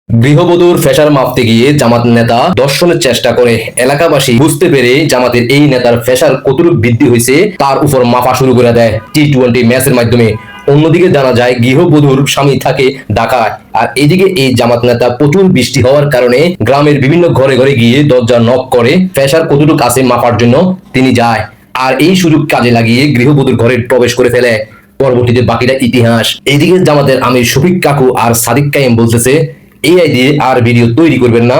গৃহবধূর ফ্যাশন মাপতে গিয়ে জামাত নেতা দর্শনের চেষ্টা করে এলাকাবাসী বুঝতে পেরে জামাতের এই নেতার ফ্যাশন কতটুকু বৃদ্ধি হয়েছে তার উপর মাপা শুরু করে দেয় টি-20 ম্যাচের মাধ্যমে। অন্যদিকে জানা যায় গৃহবধূর স্বামী থাকে ঢাকায়, আর এদিকে এই জামাত নেতা প্রচুর বৃষ্টি হওয়ার কারণে গ্রামের বিভিন্ন ঘরে ঘরে গিয়ে দরজা নক করে ফ্যাশন কতটুকু আছে মাপার জন্য তিনি যায়, আর এই সুযোগ কাজে লাগিয়ে গৃহবধূর ঘরে প্রবেশ করে ফেলে। পরবর্তীতে বাকিটা ইতিহাস। এদিকে জামাতের আমির শফিক কাকু আর সাদিক কাইম বলতেছে এআই দিয়ে আর ভিডিও তৈরি করবেন না,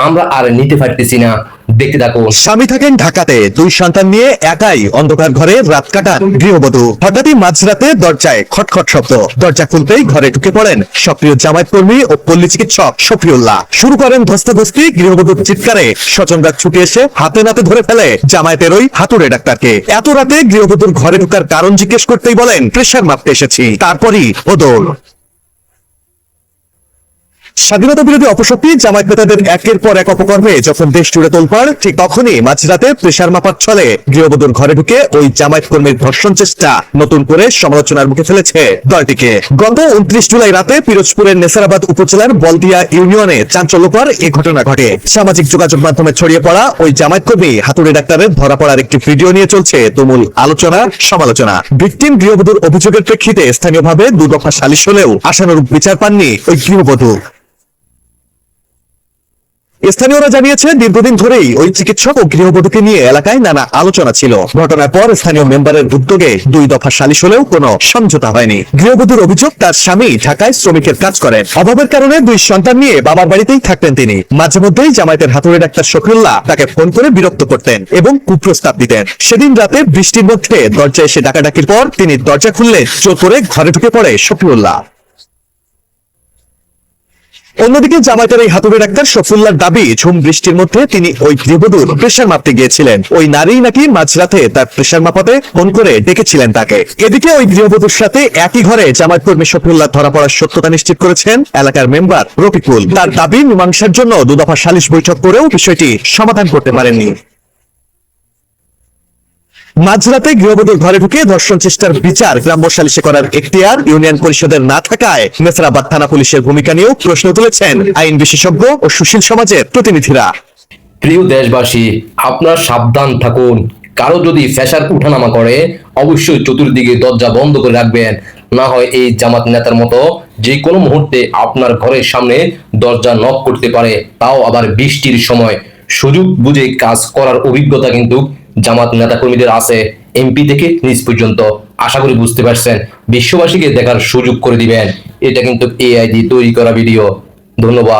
আমরা আর নিতে পারতেছি না, দেখতে থাকো। স্বামী থাকেন ঢাকাতে, দুই সন্তান নিয়ে একাই অন্ধকার ঘরে রাত কাটান গৃহবধূ। হঠাৎই মাঝরাতে দরজায় খটখট শব্দ, দরজা খুলতেই ঘরে ঢুকে পড়েন সক্রিয় জামায়াত কর্মী ও পল্লী চিকিৎসক শফিউল্লাহ। শুরু করেন ধস্তাধস্তি। গৃহবধূর চিৎকারে স্বজনরা ছুটে এসে হাতে নাতে ধরে ফেলে জামায়াতের ওই হাতুড়ে ডাক্তারকে। এত রাতে গৃহবধূর ঘরে ঢোকার কারণ জিজ্ঞেস করতেই বলেন প্রেশার মাপতে এসেছি, তারপরই ওদৌড়। স্বাধীনতা বিরোধী অপশক্তি জামায়াত নেতাদের একের পর এক অপকর্মে যখন দেশ জুড়ে তোলপাড়, ঠিক তখনই মাঝরাতে প্রেশার মাপার ছলে গৃহবধূর ঘরে ঢুকে ওই জামায়াত কর্মীর ধর্ষণ চেষ্টা নতুন করে সমালোচনার মুখে ফেলেছে দলটিকে। গত 29 জুলাই রাতে পিরোজপুরের নেসারাবাদ উপজেলার বলদিয়া ইউনিয়নে চাঞ্চল্যকর এই ঘটনা ঘটে। সামাজিক যোগাযোগ মাধ্যমে ছড়িয়ে পড়া ওই জামায়াত কর্মী হাতুড়ি ডাক্তারের ধরা পড়ার একটি ভিডিও নিয়ে চলছে তুমুল আলোচনা সমালোচনা। ভিকটিম গৃহবধূর অভিযোগের প্রেক্ষিতে স্থানীয়ভাবে দুদফা সালিশ হলেও আশানুরূপ বিচার পাননি ওই গৃহবধূ। স্থানীয়রা জানিয়েছে দীর্ঘদিন ধরেই ওই চিকিৎসক ও গৃহবধূকে নিয়ে এলাকায় নানা আলোচনা ছিল। ঘটনার পর স্থানীয় মেম্বারের উদ্যোগে 2 দফা সালিশ হলেও কোনো সমঝোতা হয়নি। গৃহবধূর অভিযোগ তার স্বামী ঢাকায় শ্রমিকের কাজ করেন, অভাবের কারণে 2 সন্তান নিয়ে বাবার বাড়িতেই থাকতেন তিনি। মাঝে মধ্যেই জামায়াতের হাতুড়ে ডাক্তার শফিউল্লাহ তাকে ফোন করে বিরক্ত করতেন এবং কুপ্রস্তাব দিতেন। সেদিন রাতে বৃষ্টির মধ্যে দরজায় এসে ডাকাডাকির পর তিনি দরজা খুললে জোর করে ঘরে ঢুকে পড়ে শফিউল্লাহ। অন্যদিকে জামায়াতের এই হাতুড়ে ডাক্তার শফিউল্লাহর দাবি ঝুম বৃষ্টির মধ্যে তিনি ওই গৃহবধূর প্রেশার মাপতে গিয়েছিলেন। ওই নারী নাকি মাঝরাতে তার প্রেশার মাপাতে ফোন করে ডেকেছিলেন তাকে। এদিকে ওই গৃহবধূর সাথে একই ঘরে জামায়াত কর্মী শফিউল্লাহ ধরা পড়ার সত্যতা নিশ্চিত করেছেন এলাকার মেম্বার রফিকুল। তার দাবি মীমাংসার জন্য 2 দফা সালিশ বৈঠক করেও বিষয়টি সমাধান করতে পারেননি। মাঝরাতে গৃহবধূর ঘরে ঢুকে ধর্ষণ চেষ্টার বিচার গ্রাম্য সালিশে করার এখতিয়ার ইউনিয়ন পরিষদের না থাকায় নেসারাবাদ থানা পুলিশের ভূমিকা নিয়েও প্রশ্ন তুলেছেন আইন বিশেষজ্ঞ ও সুশীল সমাজের প্রতিনিধিরা। প্রিয় দেশবাসী, আপনারা সাবধান থাকুন। কারো যদি ফ্যাশন উঠানামা করে অবশ্যই চতুর্দিকে দরজা বন্ধ করে রাখবেন, না হয় এই জামাত নেতার মতো যে কোনো মুহূর্তে আপনার ঘরের সামনে দরজা নক করতে পারে, তাও আবার বৃষ্টির সময়। সুযোগ বুঝে কাজ করার অভিজ্ঞতা কিন্তু জামাত নেতা কর্মীদের আছে, এমপি থেকে নিচ পর্যন্ত। আশা করি বুঝতে পারছেন। বিশ্ববাসীকে দেখার সুযোগ করে দিবেন। এটা কিন্তু এআই দিয়ে তৈরি করা ভিডিও। ধন্যবাদ।